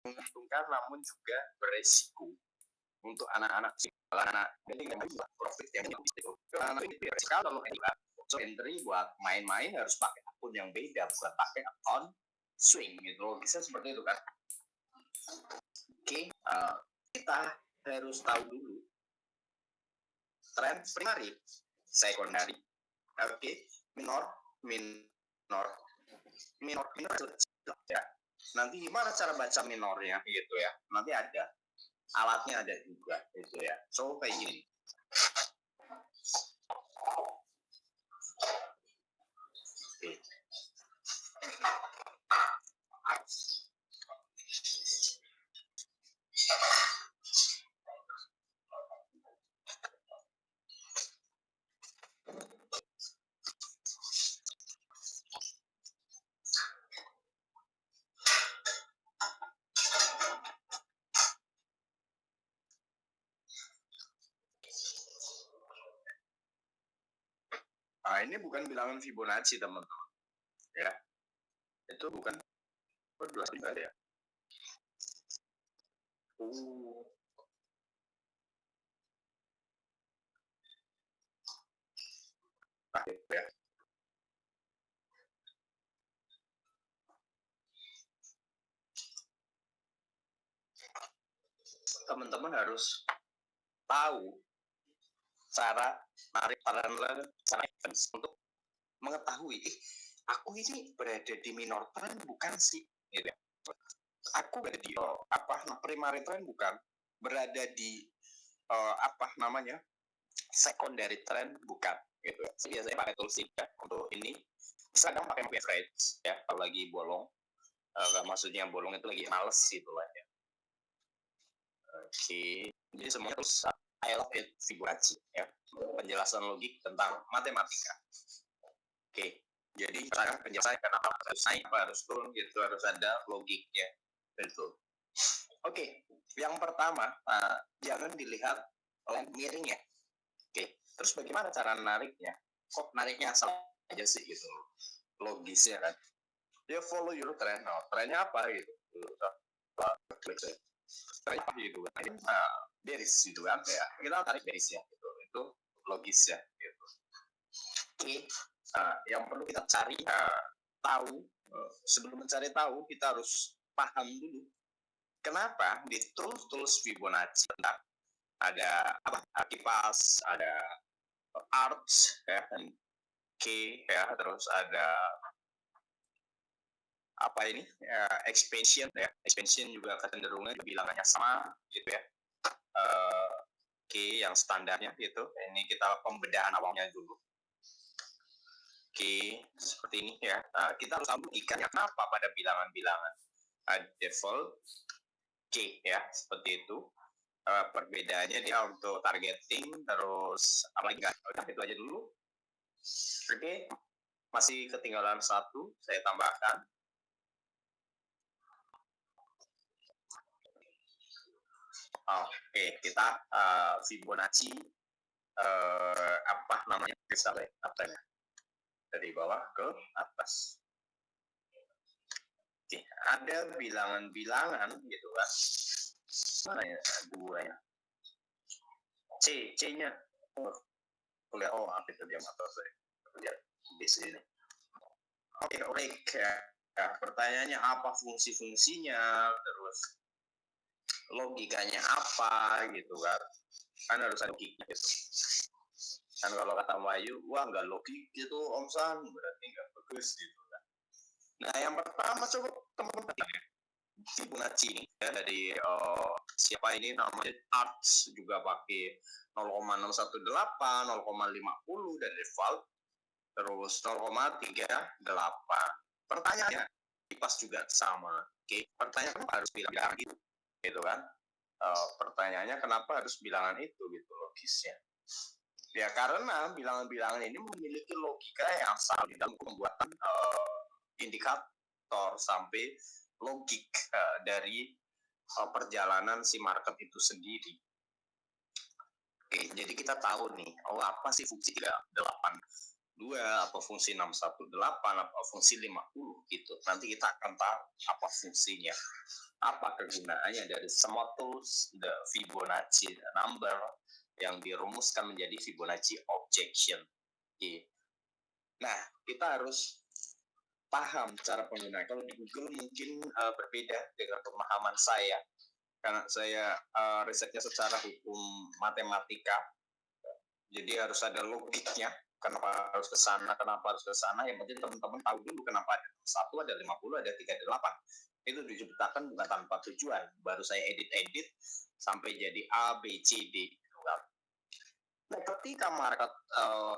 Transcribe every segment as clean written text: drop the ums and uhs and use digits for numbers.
menguntungkan namun juga beresiko untuk anak-anak profit yang itu. Karena itu ya, kalau entry buat main-main harus pakai akun yang beda, bukan pakai akun swing gitu. Bisa seperti itu kan. Oke, kita harus tahu dulu tren primary, secondary, oke, minor, ya. Nanti gimana cara baca minornya gitu ya? Nanti ada alatnya ada juga gitu ya. So kayak gini. Okay. Nah, ini bukan bilangan Fibonacci teman-teman. Ya, itu bukan berdua ya. Nah, ya. Teman-teman harus tahu cara narik paralel cara untuk mengetahui aku ini berada di minor trend bukan sih gitu. Aku berada di primary trend bukan, berada di secondary trend bukan gitu. Biasanya pakai tools ya untuk ini. Kadang pakai average ya kalau lagi bolong. Maksudnya bolong itu lagi males gitu lah ya. Oke, jadi semuanya terus I love it Fibonacci ya, penjelasan logik tentang matematika. Oke, jadi penjelasan kenapa harus naik, apa harus turun gitu, harus ada logiknya gitu. Oke, yang pertama jangan dilihat line miring ya. Oke, terus bagaimana cara nariknya? Kok nariknya asal aja sih gitu, logisnya kan? Ya follow your trend. Nah, trennya apa gitu? Trennya apa gitu? Bearish gitu kan? Ya, kita tarik bearishnya gitu. Itu logis ya. Gitu. Oke, yang perlu kita cari tahu sebelum mencari tahu kita harus paham dulu kenapa di tools Fibonacci ada kipas, ada arts ya, dan K ya, terus ada expansion ya, expansion juga kecenderungan bilangannya sama gitu ya. K yang standarnya gitu. Ini kita pembedahan awalnya dulu. Oke, seperti ini ya. Nah, kita harus tahu ikannya kenapa pada bilangan-bilangan default K ya, seperti itu. Perbedaannya dia untuk targeting, terus apalagi nggak, itu aja dulu. Oke, masih ketinggalan satu, saya tambahkan. Oke, kita Fibonacci dari bawah ke atas. Oke, ada bilangan-bilangan gitu kan. Mana ya dua ya? C-nya. Apa itu dia atau saya lihat di sini. Oke, ya. Pertanyaannya apa fungsi-fungsinya, terus logikanya apa gitu kan harus ada logiknya gitu. Kan kalau kata Wayu, wah nggak logik gitu Om San, berarti nggak bagus gitu kan. Nah yang pertama coba teman-teman Fibonacci ini ya, dari siapa ini namanya Arts juga pakai 0,618, 0,50 dari default, terus 0,38. Pertanyaannya kipas juga sama. Oke, pertanyaan kenapa harus bilang gitu kan? Pertanyaannya kenapa harus bilangan itu gitu logisnya? Ya karena bilangan-bilangan ini memiliki logika yang sama dalam pembuatan indikator sampai logik dari perjalanan si market itu sendiri. Oke, jadi kita tahu nih, apa sih fungsi 38 2 atau fungsi 618 atau fungsi 50 gitu. Nanti kita akan tahu apa fungsinya, apa kegunaannya dari semua tools the Fibonacci number yang dirumuskan menjadi Fibonacci objection. Nah, kita harus paham cara penggunaan. Kalau di Google mungkin berbeda dengan pemahaman saya, karena saya risetnya secara hukum matematika, jadi harus ada logiknya. Kenapa harus ke sana, kenapa harus ke sana. Yang penting teman-teman tahu dulu kenapa ada 1, ada 50, ada 38. Itu diciptakan bukan tanpa tujuan. Baru saya edit-edit sampai jadi A, B, C, D. Nah, ketika market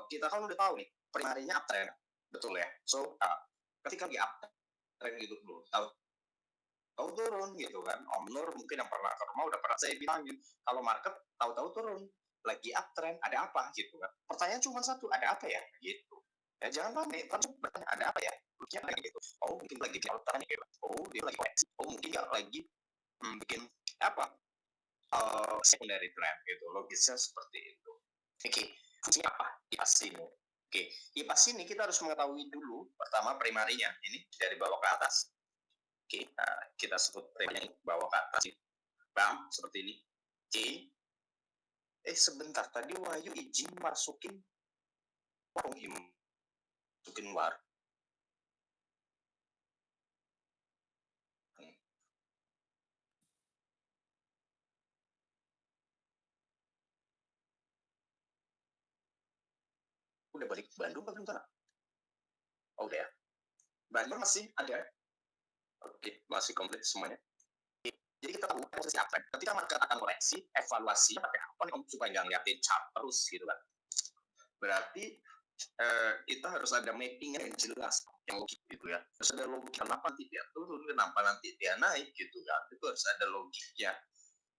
kita kan udah tahu nih, primarinya uptrend, betul ya. So, ketika di uptrend gitu dulu, tahu turun gitu kan. Om Nur mungkin yang pernah ke rumah udah pernah saya bilangin, kalau market tahu-tahu turun, lagi uptrend, ada apa gitu kan. Pertanyaan cuma satu, ada apa ya gitu. Ya jangan panik, kan bertanya ada apa ya. Mungkin gitu. Oh, mungkin lagi di uptrend gitu. Oh, dia lagi koleksi. Oh, mungkin nggak lagi bikin apa? Secondary trend gitu. Logisnya seperti itu. Oke, fungsinya apa? IPAS ini. Oke, IPAS ini kita harus mengetahui dulu pertama primarinya. Ini dari bawah ke atas. Oke, nah, kita sebut primarinya bawah ke atas. Bam, seperti ini. Oke. Sebentar, tadi Wahyu izin masukin warung ini. Masukin war. Udah balik ke Bandung belum sana? Oh, udah ya. Bandung masih ada. Oke, masih komplit semuanya. Jadi kita tahu posisi apa. Ketika market akan koreksi, evaluasi pakai apa nih supaya nggak ngeliatin chart terus gitu kan. Berarti kita harus ada mapping yang jelas, yang logik gitu ya. Harus ada logik kenapa nanti dia turun, kenapa nanti dia naik gitu kan. Itu harus ada logiknya.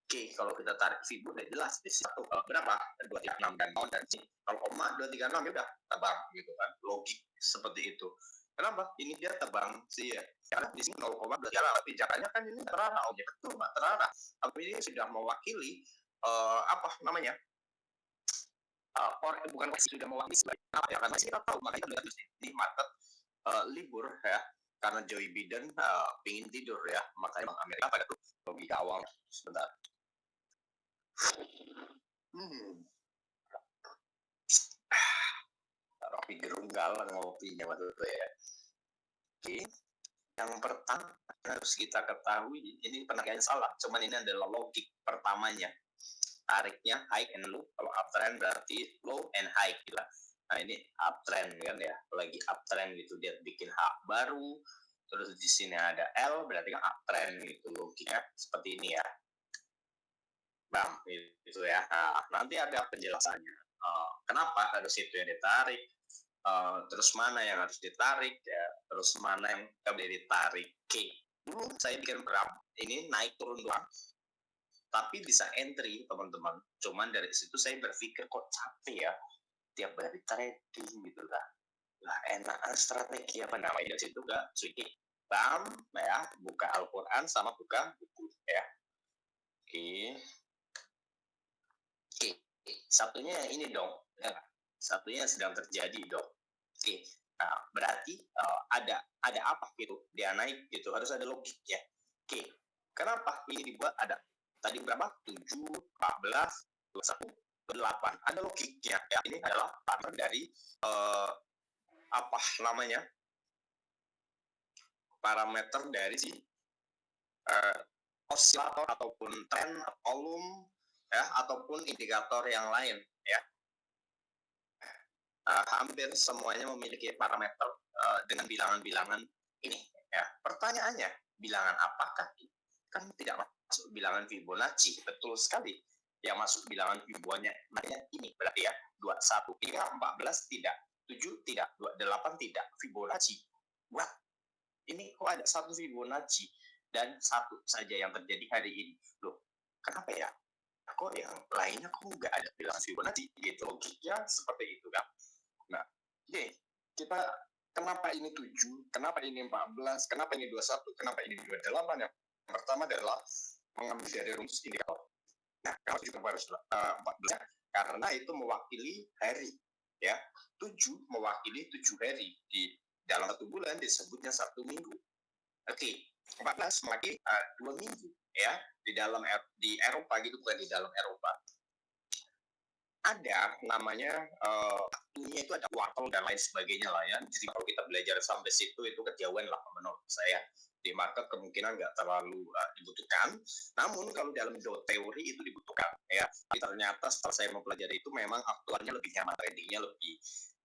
Oke, kalau kita tarik Fibo udah jelas di situ berapa 236 dan tahun dan sini. Kalau koma 236 ya udah tebang gitu kan. Logik seperti itu. Kenapa? Ini dia tebang sih ya. Karena di sini 0,2 tapi jaraknya kan ini terarah, objek itu nggak terarah. Tapi ini sudah mewakili apa namanya? Bukan sudah mewakili apa ya, karena kita tahu makanya kita di market libur ya, karena Joe Biden pingin tidur ya, makanya Bank Amerika pada tuh logika awal. Sebentar. Rocky Gerung galang ngopinya waktu itu ya. Oke, yang pertama harus kita ketahui, ini pengertiannya salah, cuman ini adalah logik pertamanya. Tariknya high and low, kalau uptrend berarti low and high gitu. Nah ini uptrend kan ya, lagi uptrend gitu, dia bikin H baru, terus di sini ada L, berarti kan uptrend gitu, logiknya seperti ini ya. Bang, itu ya. Nah, nanti ada penjelasannya. Kenapa harus itu yang ditarik, terus mana yang harus ditarik ya, terus mana yang tidak boleh ditarik. Oke, dulu saya bikin berapa, ini naik turun doang, tapi bisa entry teman-teman. Cuman dari situ saya berpikir kok capek ya tiap hari trading gitu kan. Lah enak strategi apa namanya dari situ gak switch bam ya, buka Al-Quran sama buka buku ya. Oke, satunya ini dong ya, satunya sedang terjadi dong. Oke, nah, berarti ada apa gitu dia naik gitu, harus ada logiknya. Oke, kenapa ini dibuat ada tadi berapa 7, 14, 21, 8, ada logiknya ya. Ini adalah partner dari apa namanya, parameter dari si osilator ataupun tren volume ya, ataupun indikator yang lain ya. Hampir semuanya memiliki parameter dengan bilangan-bilangan ini ya. Pertanyaannya, bilangan apakah ini? Kan tidak masuk bilangan Fibonacci. Betul sekali. Yang masuk bilangan Fibonacci ini berarti ya 21, 3, 14 tidak, 7 tidak, 28 tidak. Fibonacci. Wah, ini kok ada satu Fibonacci dan satu saja yang terjadi hari ini. Loh, kenapa ya? Kok yang lainnya kok nggak ada bilangan Fibonacci gitu? Logiknya seperti itu kan. Nah, oke, kita kenapa ini 7, kenapa ini 14, kenapa ini 21, kenapa ini 28? Yang pertama adalah mengambil dari rumus indikator. Nah, kalau juga harus 14, karena itu mewakili hari. ya. 7 mewakili 7 hari di dalam 1 bulan disebutnya 1 minggu. Oke, 14 mewakili 2 minggu ya di Eropa gitu, bukan di dalam Eropa. Ada namanya waktunya itu ada kuartal dan lain sebagainya lah ya. Jadi kalau kita belajar sampai situ itu kejauhan lah menurut saya. Di market kemungkinan nggak terlalu dibutuhkan. Namun kalau dalam teori itu dibutuhkan ya. Tapi ternyata setelah saya mempelajari itu memang aktualnya lebih nyaman, tradingnya lebih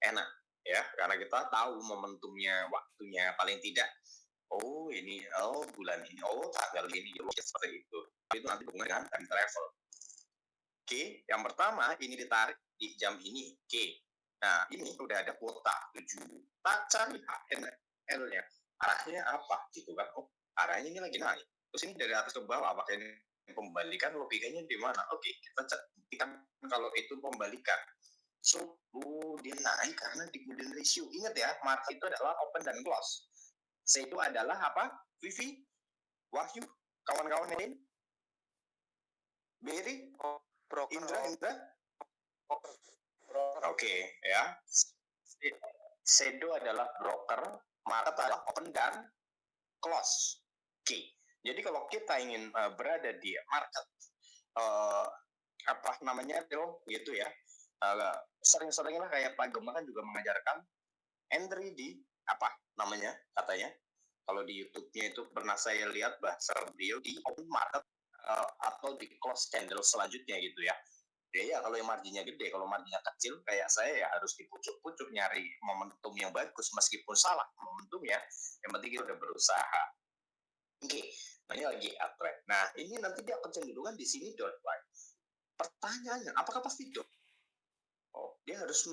enak ya. Karena kita tahu momentumnya, waktunya paling tidak. Bulan ini, tanggal ini, seperti itu. Itu nanti hubungan dengan time travel. Oke, yang pertama ini ditarik di jam ini. Oke, nah ini udah ada kuota 7. Tak cari HNL-nya, arahnya apa gitu kan? Arahnya ini lagi naik. Terus ini dari atas ke bawah, apakah ini pembalikan, logikanya di mana? Oke, kita buktikan kalau itu pembalikan. So, dia naik karena di golden ratio. Ingat ya, market itu adalah open dan close. C itu adalah apa? Vivi, Wahyu, kawan-kawan lain, Berry, Indra. Oke, ya. Shadow adalah broker, market adalah open dan close. Oke. Jadi kalau kita ingin berada di market gitu ya. Sering-seringlah kayak Pak Gemma kan juga mengajarkan entry di katanya. Kalau di YouTube-nya itu pernah saya lihat bahasa beliau di open market atau di close candle selanjutnya gitu ya. Ya kalau yang marginnya gede, kalau marginnya kecil kayak saya ya harus di pucuk-pucuk nyari momentum yang bagus meskipun salah momentumnya, yang penting kita udah berusaha. Oke, nah ini lagi uptrend. Nah ini nanti dia kecenderungan di sini downward. Pertanyaannya, apakah pasti down? Dia harus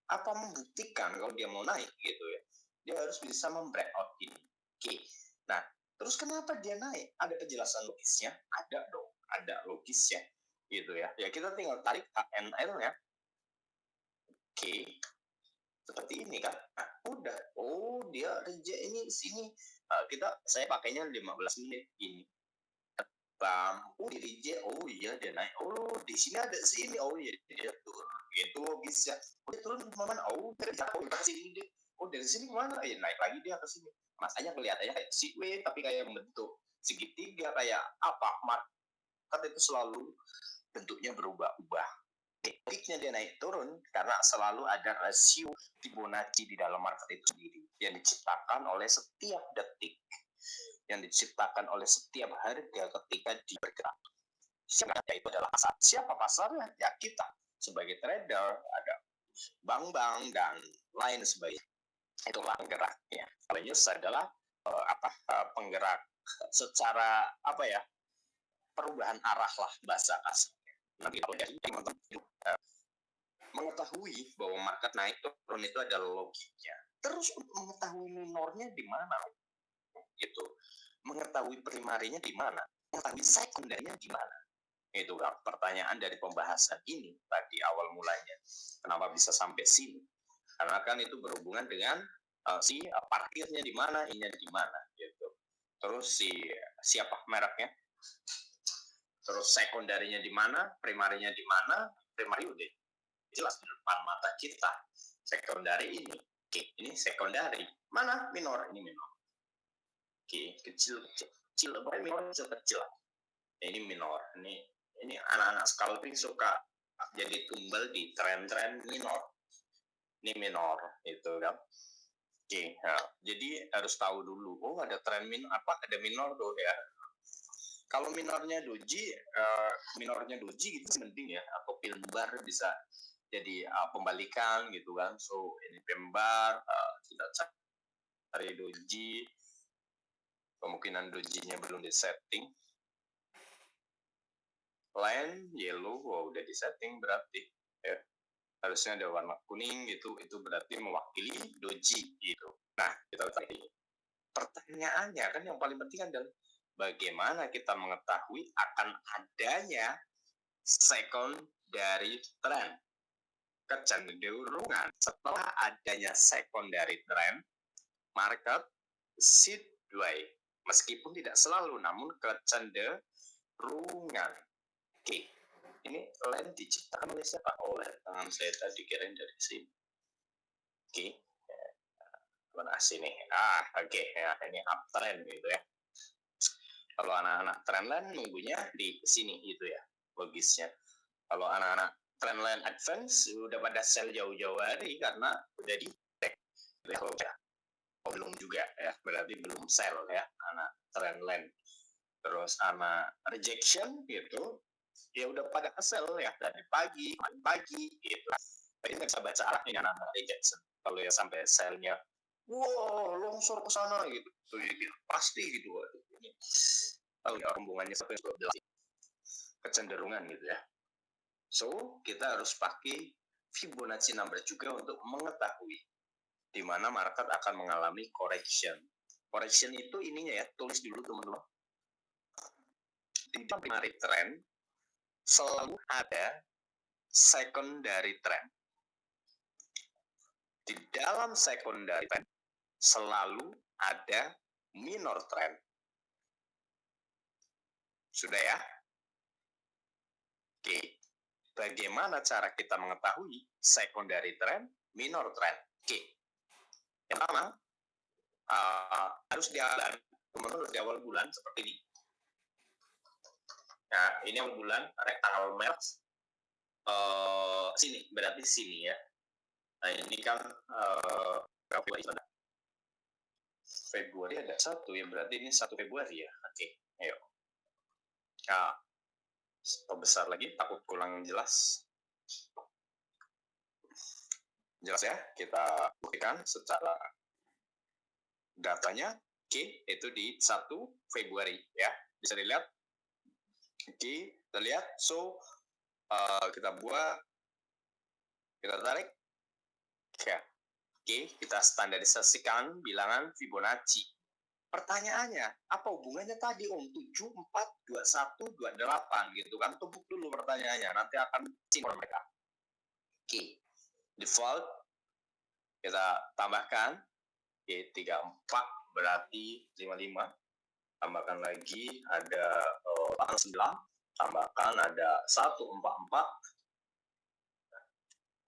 membuktikan kalau dia mau naik gitu ya. Dia harus bisa membreakout ini. Oke, nah terus kenapa dia naik? Ada penjelasan logisnya? Ada dong, ada logisnya gitu ya. Ya kita tinggal tarik HNL ya. Oke. Seperti ini kan. Nah, udah. Dia reject ini sini. Saya pakainya 15 menit ini. Bam. Di reject. Iya dia naik. Di sini ada sini. Iya dia turun. Itu logisnya. Dia turun kemana? Dari sini dia. Dari sini kemana? Naik lagi dia ke sini. Makanya kelihatannya kayak sideways tapi kayak bentuk segitiga kayak apa? Market itu selalu bentuknya berubah-ubah. Tekniknya dia naik turun karena selalu ada rasio Fibonacci di dalam market itu sendiri yang diciptakan oleh setiap detik, yang diciptakan oleh setiap harga ketika dia bergerak. Siapa itu adalah pasar. Siapa pasarnya? Ya kita sebagai trader, ada bank-bank dan lain sebagainya. Itulah penggeraknya. Kalau Yus adalah penggerak secara perubahan arah lah bahasa kasarnya. Nanti kalau dari mengetahui bahwa market naik turun itu adalah logiknya. Terus untuk mengetahui minornya di mana? Gitu. Mengetahui primarinya di mana? Mengetahui sekunderinya di mana? Itu pertanyaan dari pembahasan ini tadi awal mulanya. Kenapa bisa sampai sini? Karena kan itu berhubungan dengan parkirnya di mana, ininya di mana gitu. Terus siapa mereknya? Terus sekunderinya di mana, primarinya di mana? Primari udah jelas di depan mata kita. Sekundari ini. Oke, ini sekundari. Mana? Minor. Ini minor. Oke, kecil. Minor kecil. Ini minor. Ini anak-anak scalping suka jadi tumbal di tren-tren minor. Ini minor, itu kan. Oke, nah, jadi harus tahu dulu. Ada tren ada minor tuh ya. Kalau minornya doji gitu penting ya, atau pilbar bisa jadi pembalikan gitu kan. So ini pembar, kita cari doji, kemungkinan dojinya belum disetting. Line yellow, udah disetting berarti ya. Harusnya ada warna kuning gitu, itu berarti mewakili doji gitu. Nah, kita cari. Pertanyaannya kan yang paling penting adalah bagaimana kita mengetahui akan adanya secondary trend, kecenderungan setelah adanya secondary trend market sideways meskipun tidak selalu, namun kecenderungan. Oke, ini line diciptakan oleh siapa? Oleh tangan saya tadi kirain dari sini. Oke. Mana sini? Oke. Ya, ini uptrend gitu ya. Kalau anak-anak trendline nunggunya di sini gitu ya, logisnya. Kalau anak-anak trendline advance udah pada sell jauh-jauh hari karena udah di tag. Oh, belum juga ya, berarti belum sell ya anak trendline. Terus anak rejection gitu, ya udah pada sell ya dari pagi gitu. Tapi nggak bisa baca arahnya anak rejection. Kalau ya sampai sellnya wow, longsor ke sana gitu. Pasti gitu. Tahu ya rombongannya sampai 12 kecenderungan gitu ya. So, kita harus pakai Fibonacci number juga untuk mengetahui di mana market akan mengalami correction. Correction itu ininya ya, tulis dulu teman-teman. Di primary trend selalu ada secondary trend. Di dalam secondary trend selalu ada minor trend. Sudah ya? Oke. Bagaimana cara kita mengetahui secondary trend, minor trend? Oke. Yang pertama, harus di awal bulan seperti ini. Nah, ini awal bulan rectangle Max. Sini, berarti sini ya. Nah, ini kan Februari ada 1 ya, berarti ini 1 Februari ya. Oke, ayo. Nah, besar lagi, takut kurang jelas. Jelas ya, kita buktikan secara datanya. Oke, itu di 1 Februari ya. Bisa dilihat. Oke, kita lihat. So, kita buat, kita tarik. Ya. Oke, kita standarisasikan bilangan Fibonacci. Pertanyaannya, apa hubungannya tadi Om? 7, 4, 21, 28 gitu kan? Tumpuk dulu pertanyaannya, nanti akan sinkron mereka. Oke, default kita tambahkan. Oke, 34 berarti 55. Tambahkan lagi ada 89. Tambahkan ada 144.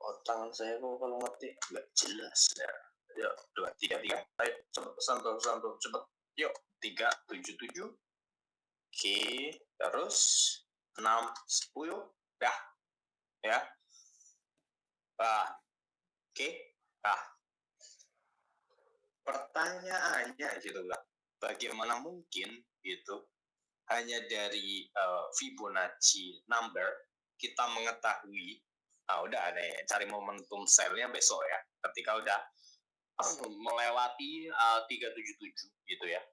Oh, tangan saya kok kalau ngetik nggak jelas ya. Yuk, 233. Ayo, cepet santai, cepet. Yuk, 377. Oke, terus 6, 10. Dah, ya. Oke. Pertanyaannya gitu lah. Bagaimana mungkin gitu hanya dari Fibonacci number kita mengetahui udah nih cari momentum sell-nya besok ya ketika udah melewati 377 gitu ya.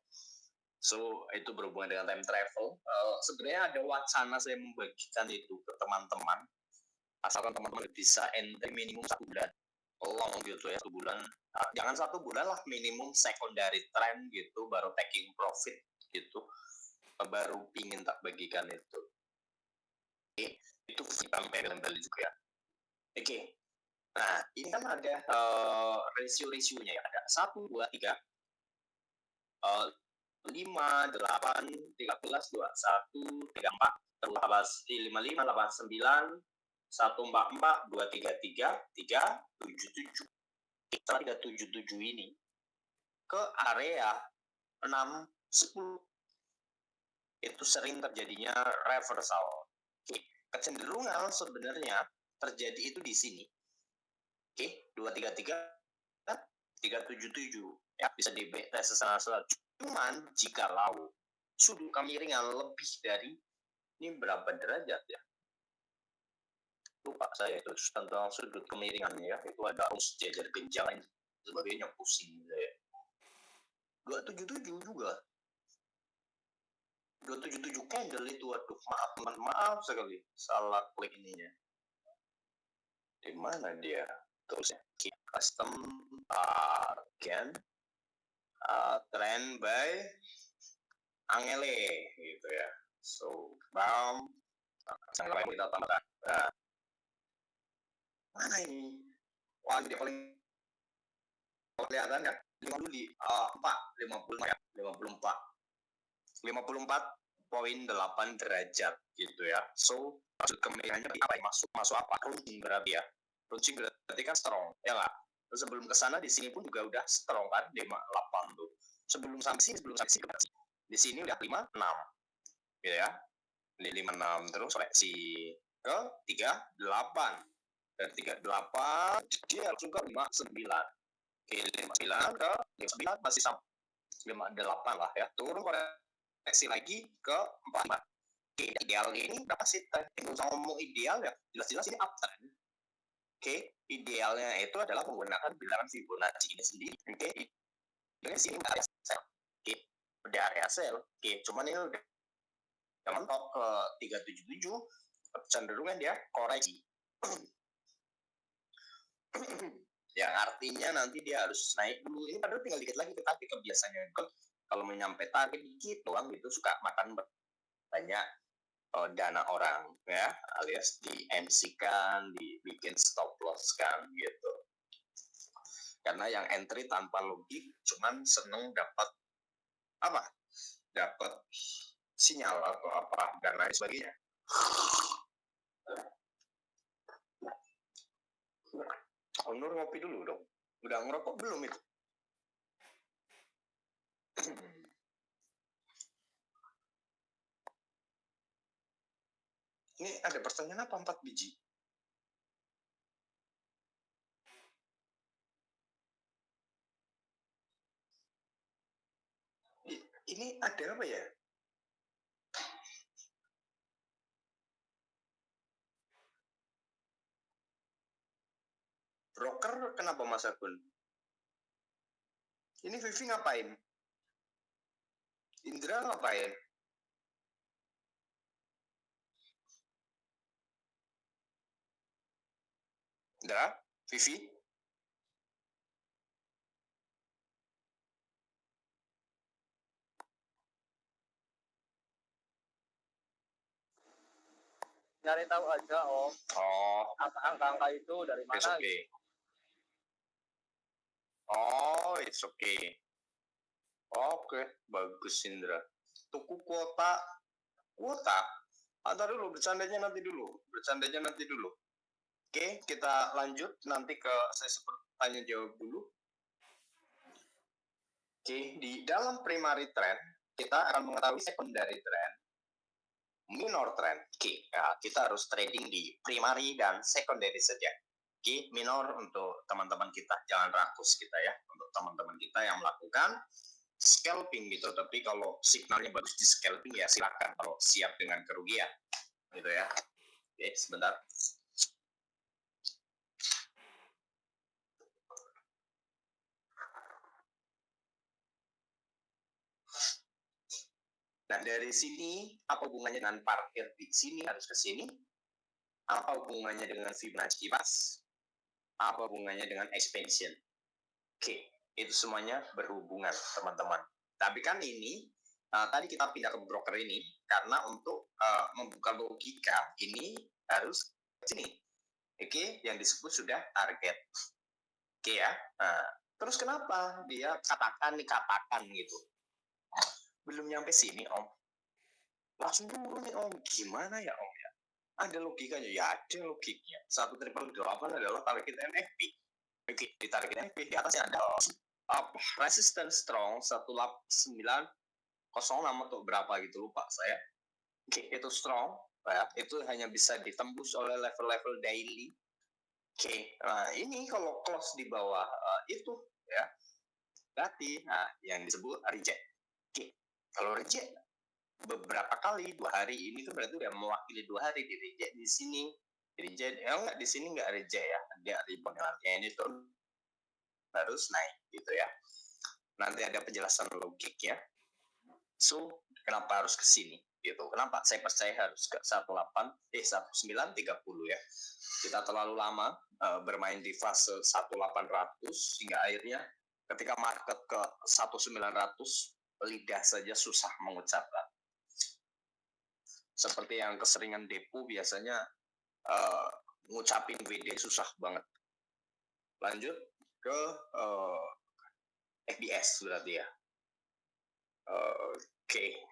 So itu berhubungan dengan time travel. Sebenarnya ada wacana saya membagikan itu ke teman-teman asalkan teman-teman bisa entry minimum 1 bulan long gitu ya, 1 bulan. Jangan 1 bulan lah, minimum secondary trend gitu baru taking profit gitu, baru pingin tak bagikan itu. Oke, itu kita embel-embel juga ya. Oke, nah ini kan ada ratio-rasionya ya, ada 1, 2, 3, 5, 8, 13, 21, 34, 55, 89, 144, 233, 377. Kita 377 ini ke area 6, 10. Itu sering terjadinya reversal. Oke, kecenderungan sebenarnya terjadi itu di sini. Oke, 233, 377 ya, bisa di tes secara. Cuman jikalau sudut kemiringan lebih dari ini berapa derajat ya? Lupa saya itu tentang sudut kemiringannya ya, itu ada sejajar genjang sebagainya, pusing saya. 277 juga. 277 candle itu, aduh maaf sekali salah klik ininya. Di mana dia? Terusnya custom again trend by Angele gitu ya. So bam, sampai kita tambahkan. Mana ini? Wah, dia paling kelihatan ya. 50 di 55 ya, 54,8 derajat gitu ya. So maksud kemiringannya apa ya? Masuk apa? Runcing berarti ya. Runcing berarti kan strong, ya nggak? Terus sebelum ke sana di sini pun juga udah strong kan 58 tuh. Sebelum sampai sini di sini udah 56 gitu ya. Di 56 terus koreksi ke 38. Dan 38 dia langsung ke 59. Oke, 59 ke 59 masih sama 58 lah ya. Turun koreksi lagi ke 45. Oke, idealnya ini berapa sih? Nggak usah ngomong ideal ya, jelas-jelas ini uptrend. Oke, idealnya itu adalah menggunakan bilangan Fibonacci ini sendiri. Oke, ini sini udah area sell. Oke, udah area sell. Oke, cuman ini udah mentok ke 377, cenderungnya dia koreksi. Yang artinya nanti dia harus naik dulu. Ini padahal tinggal dikit lagi, tapi kebiasaannya kalau menyampai target dikit doang itu suka makan banyak dana orang ya, alias di MC kan, dibikin stop loss kan gitu. Karena yang entry tanpa logik cuman seneng dapat apa? Dapat sinyal atau apa dan lain sebagainya. Nur ngopi dulu dong. Udah ngerokok belum itu? Ini ada pertanyaan apa 4 biji? Ini ada apa ya? Broker kenapa Mas Agun? Ini Vivi ngapain? Indra ngapain? Indra? Vivi? Cari tahu aja Om. Oh, Angka-angka itu dari mana? it's okay. Oh, it's okay. Oke, bagus Indra. Tuku kuota. Antar dulu, bercandanya nanti dulu. Oke, kita lanjut nanti ke sesi pertanyaan jawab dulu. Oke, di dalam primary trend kita akan mengetahui secondary trend, minor trend. Oke, nah, kita harus trading di primary dan secondary saja. Oke, minor untuk teman-teman kita, jangan rakus kita ya, untuk teman-teman kita yang melakukan scalping gitu. Tapi kalau signalnya bagus di scalping ya silakan, kalau siap dengan kerugian gitu ya. Oke, sebentar. Nah, dari sini apa hubungannya dengan parkir di sini harus ke sini? Apa hubungannya dengan Fibonacci pas? Apa hubungannya dengan expansion? Oke, itu semuanya berhubungan, teman-teman. Tapi kan ini tadi kita pindah ke broker ini karena untuk membuka logika ini harus ke sini. Oke, yang disebut sudah target. Oke ya. Nah, terus kenapa dia katakan gitu? Belum nyampe sini Om, langsung turun nih Om. Gimana ya Om ya? Ada logikanya? Ya ada logiknya. 1.8 adalah target NFP. Oke, di target NFP di atasnya ada resistance strong 1906 atau berapa gitu, lupa saya. Oke, itu strong ya, itu hanya bisa ditembus oleh level-level daily. Oke, nah ini kalau close di bawah itu ya berarti yang disebut reject. Oke, kalau reject beberapa kali 2 hari ini kan berarti udah mewakili 2 hari di reject di sini, reject enggak, di sini enggak reject ya, dia rebound artinya ini tuh harus naik gitu ya. Nanti ada penjelasan logiknya. So, kenapa harus ke sini gitu? Kenapa saya percaya harus ke 1930 ya. Kita terlalu lama bermain di fase 1800 hingga akhirnya ketika market ke 1900 lidah saja susah mengucapkan. Seperti yang keseringan depo biasanya ngucapin WD susah banget. Lanjut ke FBS berarti ya. Oke.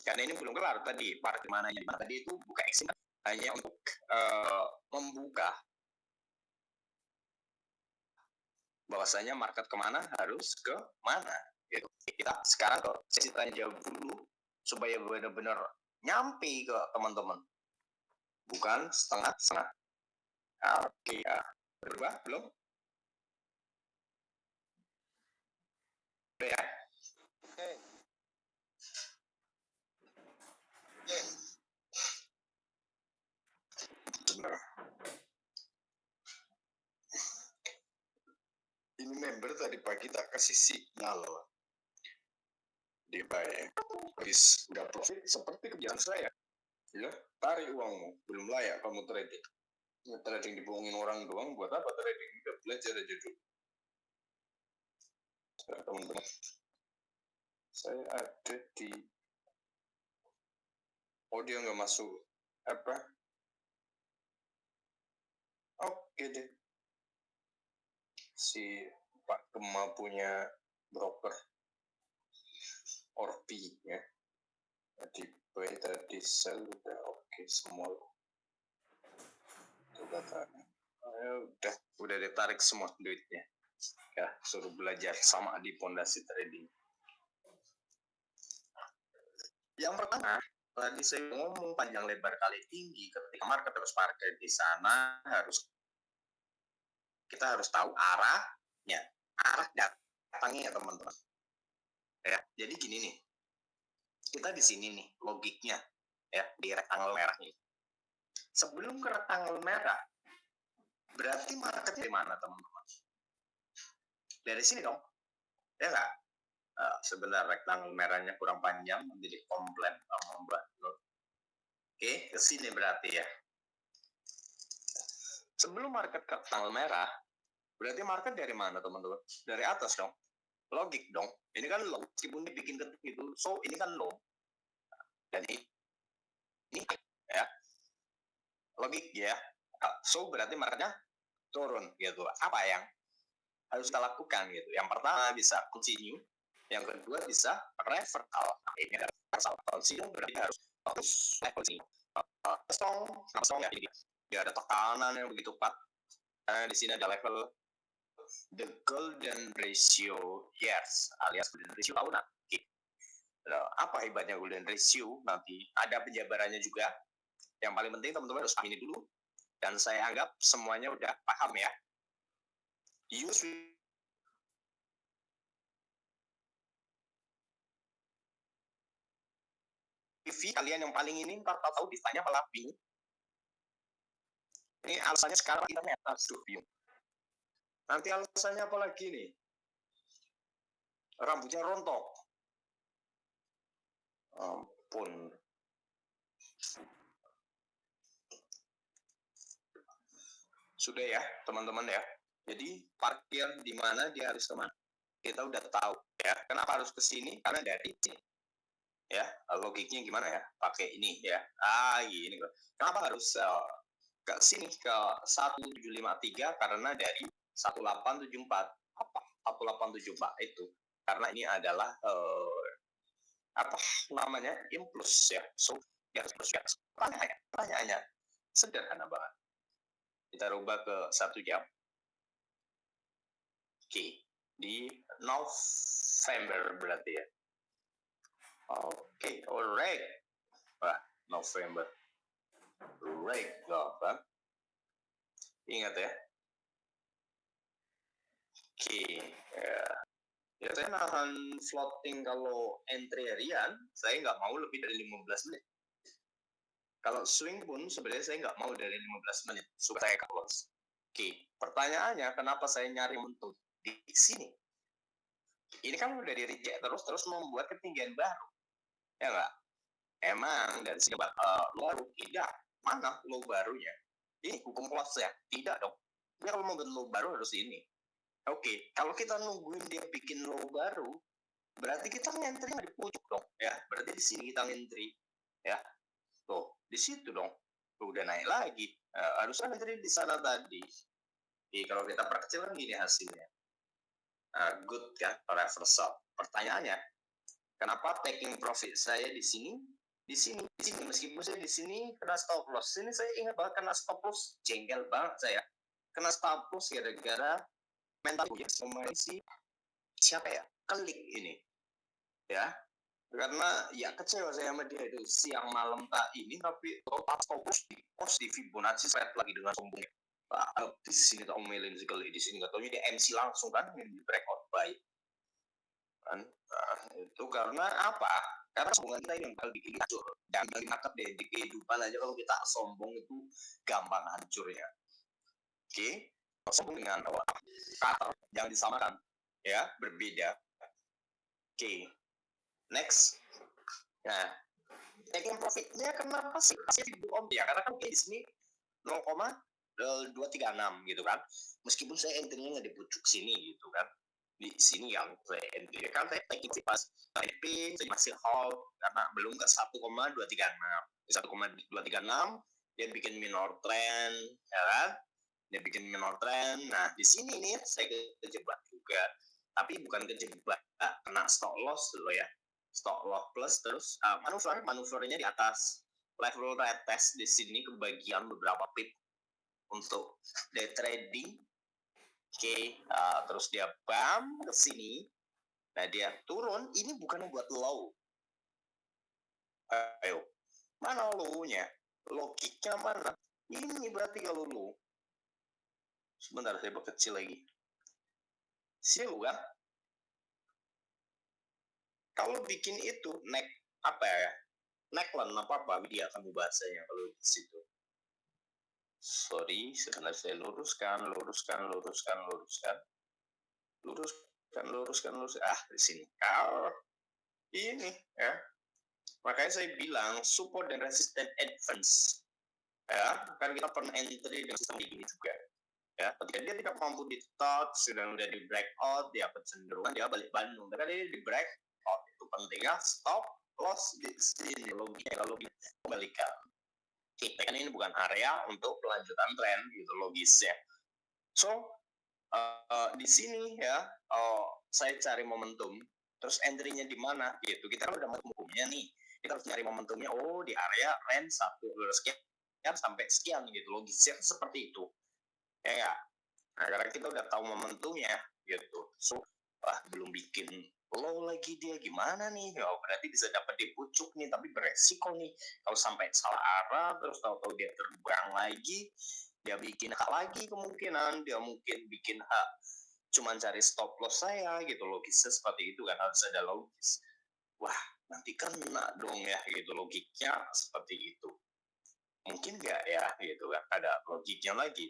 Karena ini belum kelar tadi, part mana yang tadi itu buka exit hanya untuk membuka bahwasanya market kemana harus ke mana gitu. Kita sekarang ke sesi tanya jawab dulu supaya benar-benar nyampe ke teman-teman, bukan setengah-setengah. Oke, ya. Berubah belum? Ya. Oke. Benar. Ini member tadi pagi tak kasih signal. Dia baik. Habis nggak profit seperti kebiasaan saya. Ya, tarik uangmu. Belum layak kamu trading. Trading dibohongin orang doang, buat apa trading? Udah belajar aja dulu. Teman-teman, saya ada di dia nggak masuk apa? Oke deh. Si Pak Gema punya broker Orbi ya. Tadi buy, tadi sell, udah oke semua. Udah ditarik semua duitnya. Ya, suruh belajar sama di Pondasi Trading. Yang pertama, tadi saya ngomong panjang lebar kali tinggi, ketika market harus parkir di sana, kita harus tahu arahnya, arah datangnya ya teman-teman. Ya, jadi gini nih, kita di sini nih logiknya ya di rectangle merah ini. Sebelum ke rectangle merah, berarti market dari mana teman-teman? Dari sini dong, ya nggak? Sebenarnya rectangle merahnya kurang panjang, jadi komplain sama Mbak Nur. Oke, ke sini berarti ya. Sebelum market ke rectangle merah, berarti market dari mana teman-teman? Dari atas dong. Logik dong. Ini kan low, meskipun dibikin ketik itu, so ini kan low. Dan ini ya. Logik ya. So berarti marketnya turun gitu. Apa yang harus kita lakukan gitu? Yang pertama bisa continue, yang kedua bisa reversal. Ini reversal continue berarti harus level sini. Strong ya. Jadi ada tekanan yang begitu kuat. Di sini ada level the golden ratio years alias golden ratio tahunan. Apa hebatnya golden ratio? Nanti ada penjabarannya juga. Yang paling penting teman-teman harus paham ini dulu. Dan saya anggap semuanya udah paham ya. Use TV kalian yang paling ini ntar tahu ditanya malah bingung. Ini alasannya sekarang internet aduh bingung. Nanti alasannya apa lagi nih? Rambutnya rontok. Ampun. Sudah ya teman-teman ya. Jadi parkir di mana dia harus kemana? Kita udah tahu ya. Kenapa harus ke sini? Karena dari sini. Ya, logiknya gimana ya? Pakai ini ya. Ini. Kenapa harus ke sini ke 1753? Karena dari 1874. Apa 1874 itu? Karena ini adalah apa namanya? Impuls ya. So, ya harus ya. Pertanyaannya sederhana banget. Kita rubah ke 1 jam. Oke, di November berarti ya. Oke, alright. Wah, November. Right, kan? Ingat ya. Oke, ya saya nahan floating kalau entry harian, saya nggak mau lebih dari 15 menit. Kalau swing pun sebenarnya saya nggak mau dari 15 menit, supaya saya close. Oke, pertanyaannya kenapa saya nyari untuk di sini? Ini kan udah di reject terus membuat ketinggian baru, ya nggak? Emang dari sini baru tidak, mana low barunya? Ini hukum close ya? Tidak dong. Dia kalau mau low baru harus ini. Oke, kalau kita nungguin dia bikin low baru, berarti kita ngentry di pucuk dong, ya. Berarti di sini kita ngentry, ya. Tuh, di situ dong. Tuh, udah naik lagi. Harusnya ngentry di sana tadi. Kalau kita perkecil kan gini hasilnya. Good kan, reversal. Pertanyaannya, kenapa taking profit saya di sini? Di sini. Meskipun saya di sini kena stop loss. Sini saya ingat banget kena stop loss, jengkel banget saya. Kena stop loss gara-gara mental ya pemain si siapa ya, Klik ini ya, karena ya kecewa saya sama dia itu siang malam tak ini, tapi pas post di Fibonacci set lagi dengan sombongnya. Di sini tak omelin sekali di sini, nggak taunya dia MC langsung kan di breakout by kan. Itu karena apa? Karena hubungan kita yang bakal bikin hancur. Dan bagi market deh di kehidupan aja, kalau kita sombong itu gampang hancurnya. Oke, sombong dengan kata jangan disamakan ya, berbeda. Oke, next. Nah, taking profitnya kenapa sih Om ya? Karena kan di sini 0,236 gitu kan. Meskipun saya entry-nya nggak di pucuk sini gitu kan. Di sini yang saya entry kan saya taking pas IP saya masih hold karena belum ke 1,236. Di 1,236 dia bikin minor trend ya kan. Dia bikin minor trend. Nah, di sini nih saya kejebak juga. Tapi bukan kejebak, kena stop loss dulu ya. Stop loss plus terus manuvernya di atas level retest di sini kebagian beberapa pip untuk day trading. Oke, terus dia bam ke sini. Nah, dia turun, ini bukan buat low. Ayo, mana low-nya? Logiknya mana? Ini berarti kalau low. Sebentar, saya berkecil lagi. Sial kan? Kalau bikin itu, apa ya? Neckline apa dia kamu bahasanya kalau di situ. Sorry, sebentar saya luruskan. Di sini. Ini ya. Makanya saya bilang support dan resistance advance. Ya, kan kita pernah entry dengan sistem ini juga. Ya, ketika dia tidak mampu di touch, sedang udah di breakout, dia kecenderungan dia balik Bandung. Karena dia di breakout itu pentingnya stop loss di sini loginya kalau kembalikan. Kita kan ini bukan area untuk pelanjutan tren gitu logisnya. So di sini ya saya cari momentum. Terus entry-nya di mana gitu. Kita kan udah momentumnya nih. Kita harus cari momentumnya. Oh, di area range 1 sekian sampai sekian gitu. Logisnya seperti itu. Ya. Nah, karena kita udah tahu momentumnya gitu. So, belum bikin low lagi dia gimana nih? Ya, berarti bisa dapat di pucuk nih, tapi beresiko nih. Kalau sampai salah arah, terus tahu-tahu dia terbang lagi, dia bikin hak lagi kemungkinan, dia mungkin bikin hak cuman cari stop loss saya gitu. Logisnya seperti itu kan, harus ada logis. Wah, nanti kena dong ya gitu, logiknya seperti itu. Mungkin nggak ya gitu kan, ada logiknya lagi.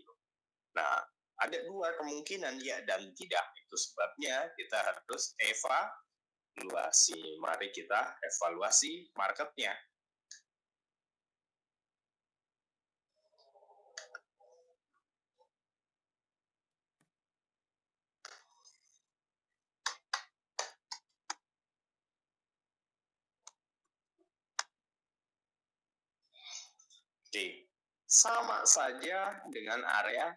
Nah, ada dua kemungkinan ya dan tidak. Itu sebabnya kita harus evaluasi. Mari kita evaluasi marketnya. Oke, sama saja dengan area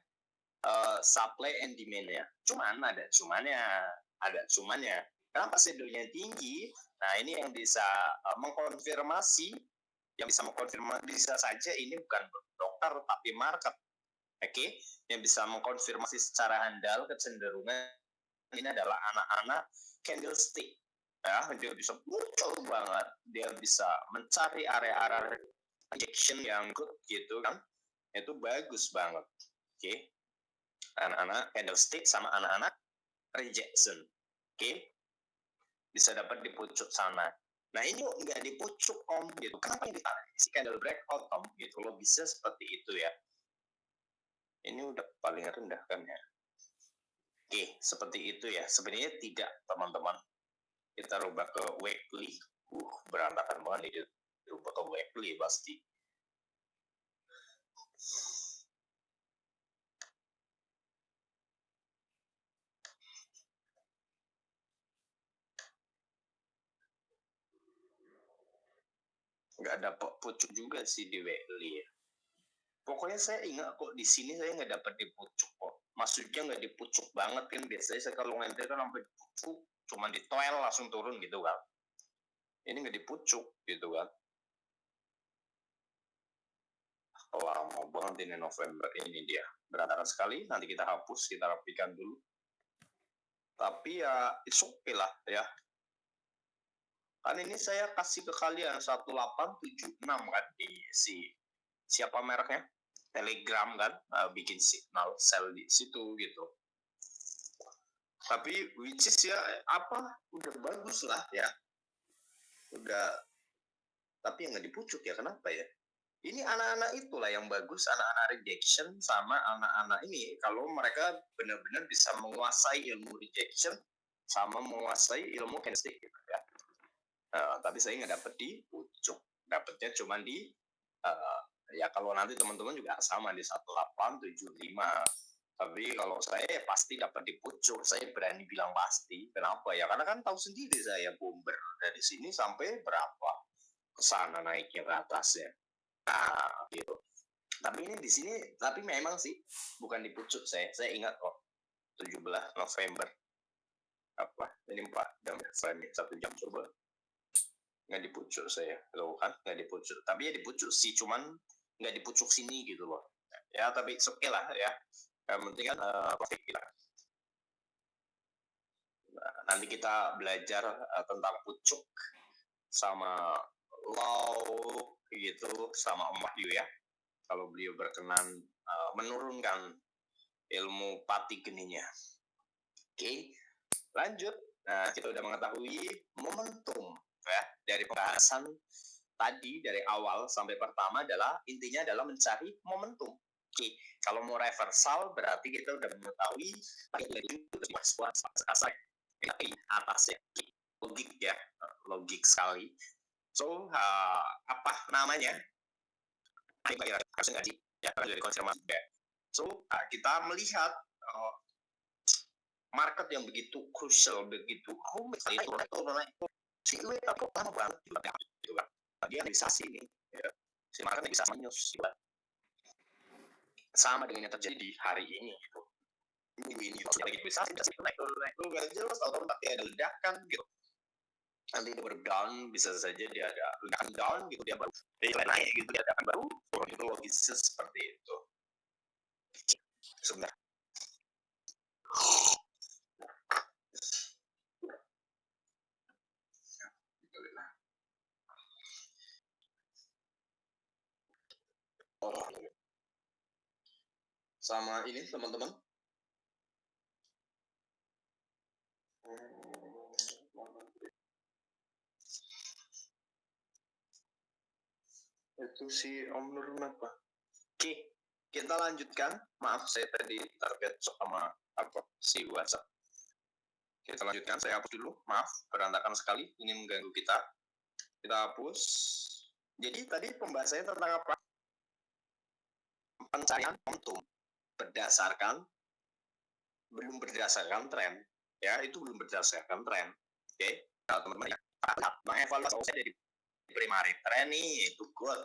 supply and demand-nya. Cuman ada cumannya. Kenapa sedulnya tinggi? Nah, ini yang bisa mengkonfirmasi, bisa saja ini bukan dokter tapi market. Oke, yang bisa mengkonfirmasi secara handal kecenderungan ini adalah anak-anak candlestick. Ya, dia bisa muncul banget, dia bisa mencari area-area injection yang good gitu kan, itu bagus banget. Oke, anak-anak candlestick sama anak-anak rejection. Oke, bisa dapat di pucuk sana. Nah, ini nggak di pucuk Om gitu. Kenapa yang ditarik si candle breakout Om gitu? Lo bisa seperti itu ya. Ini udah paling rendah kan ya. Oke, seperti itu ya. Sebenarnya tidak teman-teman. Kita rubah ke weekly. Berantakan banget nih. Rubah ke weekly pasti. Nggak dapat pucuk juga sih di weekly ya. Pokoknya saya ingat kok di sini saya nggak dapat di pucuk kok. Maksudnya nggak di pucuk banget kan. Biasanya saya kalau ngenter kan sampai di pucuk, cuma di toel langsung turun gitu kan. Ini nggak di pucuk gitu kan. Lama banget ini November ini dia. Berantakan sekali. Nanti kita hapus, kita rapikan dulu. Tapi ya it's okay lah ya. Kan ini saya kasih ke kalian 1876 kan di siapa mereknya? Telegram kan, bikin signal sel di situ gitu. Tapi which is ya udah bagus lah ya. Udah, tapi yang nggak dipucuk ya, kenapa ya? Ini anak-anak itulah yang bagus, anak-anak rejection sama anak-anak ini. Kalau mereka benar-benar bisa menguasai ilmu rejection sama menguasai ilmu kinesthetic gitu ya. Tapi saya nggak dapet di pucuk, dapetnya cuma di ya kalau nanti teman-teman juga sama di 1875. Tapi kalau saya pasti dapat di pucuk, saya berani bilang pasti. Kenapa ya? Karena kan tahu sendiri saya bomber dari sini sampai berapa ke sana naiknya ke atasnya. Nah, gitu. Tapi ini di sini, tapi memang sih bukan di pucuk saya. Saya ingat kok 17 November apa ini 4 jam 1 jam coba nggak dipucuk saya loh kan, nggak dipucuk, tapi ya dipucuk sih, cuman nggak dipucuk sini gitu loh ya. Tapi oke okay lah ya, yang penting kan profit kita. Nah, nanti kita belajar tentang pucuk sama law gitu sama Om Wahyu ya, kalau beliau berkenan menurunkan ilmu pati geninya. Oke, lanjut. Nah, kita udah mengetahui momentum ya dari pembahasan tadi dari awal sampai pertama adalah intinya adalah mencari momentum. Oke, kalau mau reversal berarti kita udah mengetahui tapi atasnya logik ya, logik sekali. So apa namanya? Harus ngaji ya dari konfirmasi. So kita melihat market yang begitu crucial, begitu rumit itu si itu aku lama banget gitu kan. Dia bisa sini ya. Si market bisa menyus gitu. Sama dengan yang terjadi di hari ini gitu. Ini lagi bisa naik turun gak jelas, atau tapi ada ledakan gitu. Nanti dia baru down, bisa saja dia ada ledakan down gitu, dia baru naik gitu, dia ledakan baru itu logisnya seperti itu sebenarnya. Sama ini teman-teman, itu si Om Nur apa? Oke, kita lanjutkan. Maaf saya tadi target sama apa si WhatsApp. Kita lanjutkan, saya hapus dulu. Maaf, berantakan sekali. Ini mengganggu kita. Kita hapus. Jadi tadi pembahasannya tentang apa? Pencarian momentum belum berdasarkan tren. Ya, itu belum berdasarkan tren. Oke, nah, teman-teman ya. Mengevaluasi saya dari primary trend nih, itu good.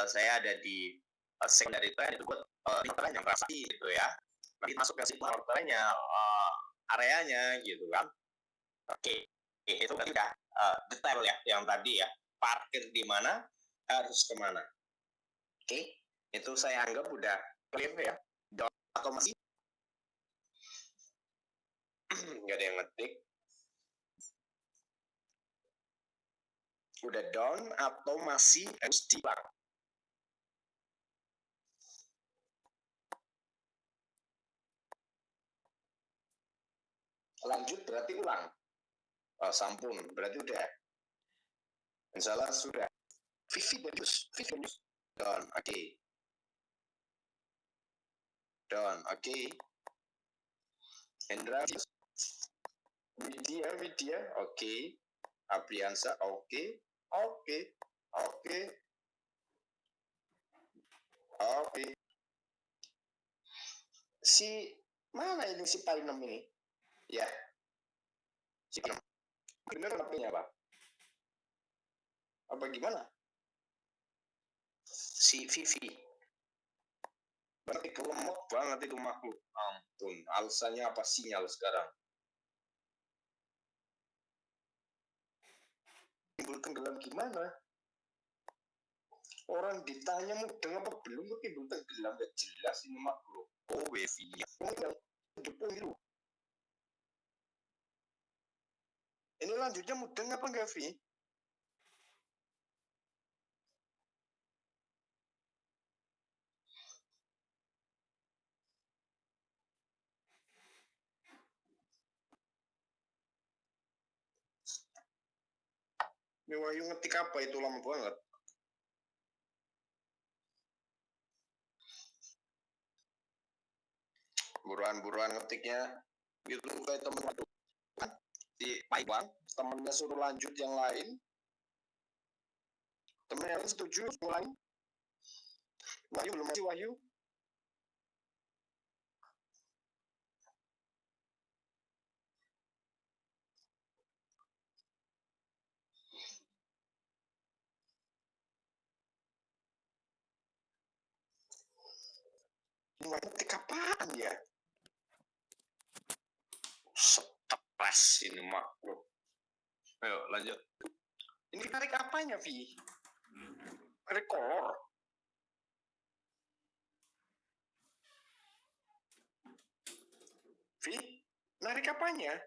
Saya ada di secondary trend, itu good. Trend yang merasa gitu ya. Nanti masuk ke situ trennya, areanya gitu kan. Oke, itu kan udah detail ya yang tadi ya. Parkir di mana, harus kemana. Oke, itu saya anggap udah clear ya. Atau masih nggak ada yang ngetik. Udah down atau masih harus diulang? Lanjut berarti ulang. Sampun, berarti udah. Misalnya sudah. Vivi Darius. Down, oke. Down, oke. Hendra. Widya, oke. Apriansa, oke. Oke. Si mana ini si Palinem ini? Ya. Si Palinem. Bener HP-nya apa? Apa gimana? Si Vivi. Berarti kelemot banget itu makhluk. Ampun, alasannya apa sinyal sekarang? Timbul tenggelam gimana? Orang ditanya mudeng apa belum, kok timbul tenggelam, gak jelas ini makhluk. Oh, wifi-nya. Itu. Ini lanjutnya mudeng apa enggak, Vi? Ini Wahyu ngetik apa itu lama banget. Buruan-buruan ngetiknya. Gitu kayak temen di Paiwang, temennya suruh lanjut yang lain. Temennya lain setuju mulai. Wahyu belum masih Wahyu. Ini Wahyu ngetik apaan ya? Stres ini makhluk. Ayo lanjut. Ini tarik apanya, Vi? Tarik kolor. Vi, narik apanya?